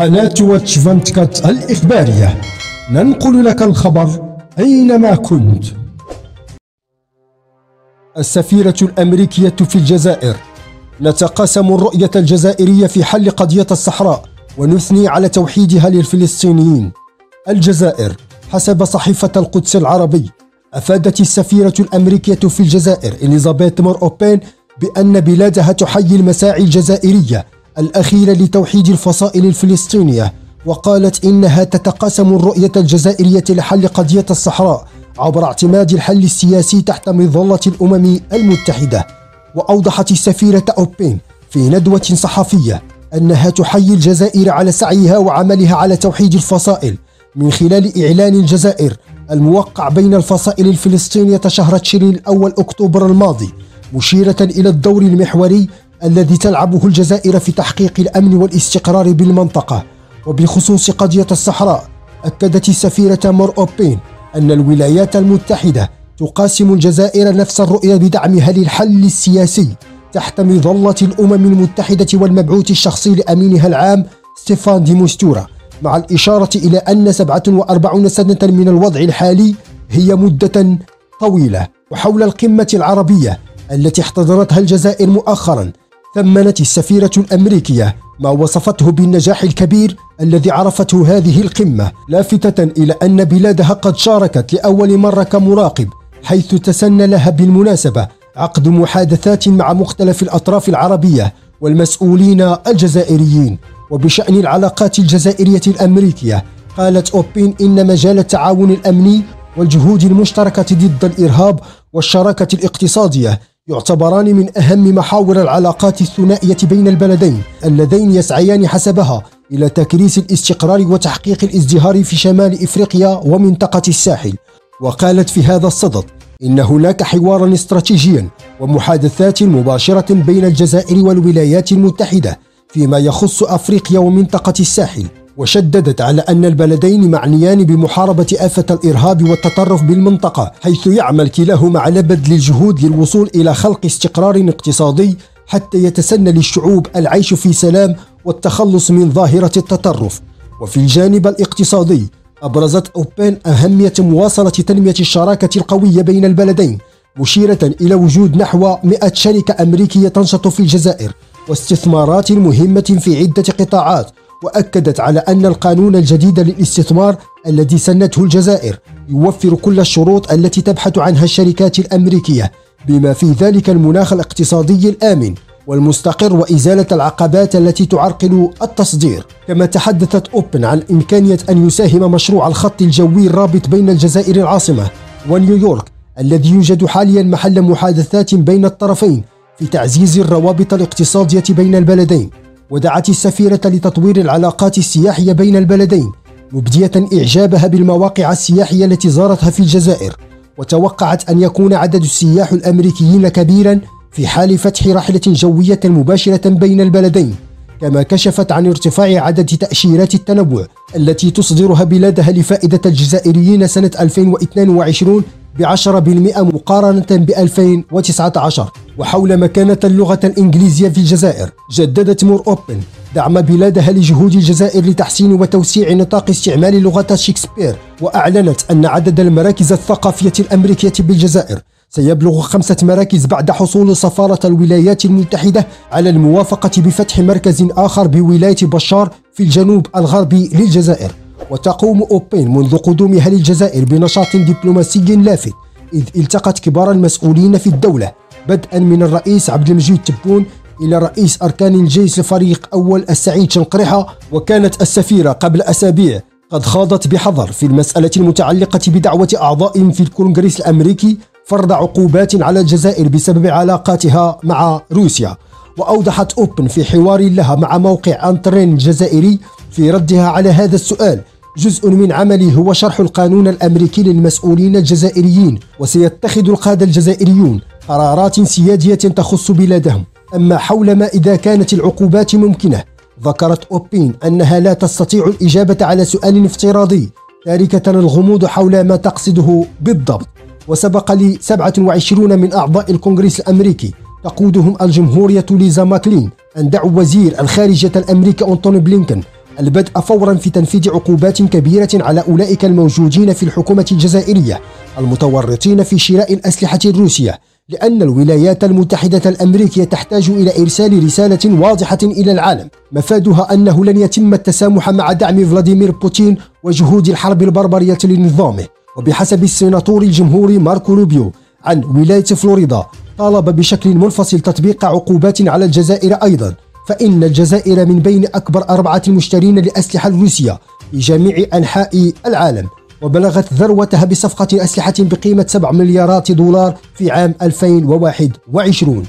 قناة واتش 24 الإخبارية، ننقل لك الخبر أينما كنت. السفيرة الأمريكية في الجزائر: نتقاسم الرؤية الجزائرية في حل قضية الصحراء ونثني على توحيدها للفلسطينيين. الجزائر: حسب صحيفة القدس العربي، أفادت السفيرة الأمريكية في الجزائر إليزابيث مور أوبين بأن بلادها تحيي المساعي الجزائرية الأخيرة لتوحيد الفصائل الفلسطينية، وقالت إنها تتقاسم الرؤية الجزائرية لحل قضية الصحراء عبر اعتماد الحل السياسي تحت مظلة الأمم المتحدة. وأوضحت السفيرة أوبين في ندوة صحفية أنها تحيي الجزائر على سعيها وعملها على توحيد الفصائل من خلال إعلان الجزائر الموقع بين الفصائل الفلسطينية شهر تشرين الأول أكتوبر الماضي، مشيرة إلى الدور المحوري الذي تلعبه الجزائر في تحقيق الأمن والاستقرار بالمنطقة. وبخصوص قضية الصحراء، أكدت السفيرة مور أوبين أن الولايات المتحدة تقاسم الجزائر نفس الرؤية بدعمها للحل السياسي تحت مظلة الأمم المتحدة والمبعوث الشخصي لأمينها العام ستيفان دي مستورة، مع الإشارة إلى أن 47 سنة من الوضع الحالي هي مدة طويلة. وحول القمة العربية التي احتضنتها الجزائر مؤخرا، ثمنت السفيرة الأمريكية ما وصفته بالنجاح الكبير الذي عرفته هذه القمة، لافتة إلى أن بلادها قد شاركت لأول مرة كمراقب، حيث تسنى لها بالمناسبة عقد محادثات مع مختلف الأطراف العربية والمسؤولين الجزائريين. وبشأن العلاقات الجزائرية الأمريكية، قالت أوبين إن مجال التعاون الأمني والجهود المشتركة ضد الإرهاب والشراكة الاقتصادية يعتبران من أهم محاور العلاقات الثنائية بين البلدين اللذين يسعيان حسبها إلى تكريس الاستقرار وتحقيق الازدهار في شمال إفريقيا ومنطقة الساحل. وقالت في هذا الصدد إن هناك حوارا استراتيجيا ومحادثات مباشرة بين الجزائر والولايات المتحدة فيما يخص أفريقيا ومنطقة الساحل، وشددت على أن البلدين معنيان بمحاربة آفة الإرهاب والتطرف بالمنطقة، حيث يعمل كلاهما على بذل الجهود للوصول إلى خلق استقرار اقتصادي حتى يتسنى للشعوب العيش في سلام والتخلص من ظاهرة التطرف. وفي الجانب الاقتصادي، أبرزت أوبين أهمية مواصلة تنمية الشراكة القوية بين البلدين، مشيرة إلى وجود نحو 100 شركة أمريكية تنشط في الجزائر واستثمارات مهمة في عدة قطاعات. وأكدت على أن القانون الجديد للاستثمار الذي سنته الجزائر يوفر كل الشروط التي تبحث عنها الشركات الأمريكية، بما في ذلك المناخ الاقتصادي الآمن والمستقر وإزالة العقبات التي تعرقل التصدير. كما تحدثت أوبن عن إمكانية أن يساهم مشروع الخط الجوي الرابط بين الجزائر العاصمة ونيويورك الذي يوجد حاليا محل محادثات بين الطرفين في تعزيز الروابط الاقتصادية بين البلدين. ودعت السفيرة لتطوير العلاقات السياحية بين البلدين، مبدية إعجابها بالمواقع السياحية التي زارتها في الجزائر، وتوقعت أن يكون عدد السياح الأمريكيين كبيرا في حال فتح رحلة جوية مباشرة بين البلدين. كما كشفت عن ارتفاع عدد تأشيرات التنوع التي تصدرها بلادها لفائدة الجزائريين سنة 2022 ب10% مقارنة ب2019. وحول مكانة اللغة الإنجليزية في الجزائر، جددت مور أوبن دعم بلادها لجهود الجزائر لتحسين وتوسيع نطاق استعمال لغة شكسبير، وأعلنت أن عدد المراكز الثقافية الأمريكية بالجزائر سيبلغ 5 مراكز بعد حصول سفارة الولايات المتحدة على الموافقة بفتح مركز آخر بولاية بشار في الجنوب الغربي للجزائر. وتقوم أوبين منذ قدومها للجزائر بنشاط دبلوماسي لافت، إذ التقت كبار المسؤولين في الدولة بدءا من الرئيس عبد المجيد تبون إلى رئيس أركان الجيش الفريق أول السعيد شنقريحة. وكانت السفيرة قبل أسابيع قد خاضت بحذر في المسألة المتعلقة بدعوة أعضاء في الكونغرس الأمريكي فرض عقوبات على الجزائر بسبب علاقاتها مع روسيا. وأوضحت أوبن في حوار لها مع موقع أنترين الجزائري في ردها على هذا السؤال: جزء من عملي هو شرح القانون الأمريكي للمسؤولين الجزائريين، وسيتخذ القادة الجزائريون قرارات سيادية تخص بلادهم. أما حول ما إذا كانت العقوبات ممكنة، ذكرت أوبين أنها لا تستطيع الإجابة على سؤال افتراضي، تاركة الغموض حول ما تقصده بالضبط. وسبق ل 27 من أعضاء الكونغرس الأمريكي تقودهم الجمهورية ليزا ماكلين أن دعوا وزير الخارجية الأمريكي أنتوني بلينكن البدء فورا في تنفيذ عقوبات كبيرة على أولئك الموجودين في الحكومة الجزائرية المتورطين في شراء الأسلحة الروسية، لأن الولايات المتحدة الأمريكية تحتاج إلى إرسال رسالة واضحة إلى العالم مفادها أنه لن يتم التسامح مع دعم فلاديمير بوتين وجهود الحرب البربرية لنظامه. وبحسب السيناتور الجمهوري ماركو روبيو عن ولاية فلوريدا، طالب بشكل منفصل تطبيق عقوبات على الجزائر أيضا، فإن الجزائر من بين أكبر 4 مشترين لأسلحة روسية في جميع أنحاء العالم، وبلغت ذروتها بصفقة أسلحة بقيمة 7 مليارات دولار في عام 2021.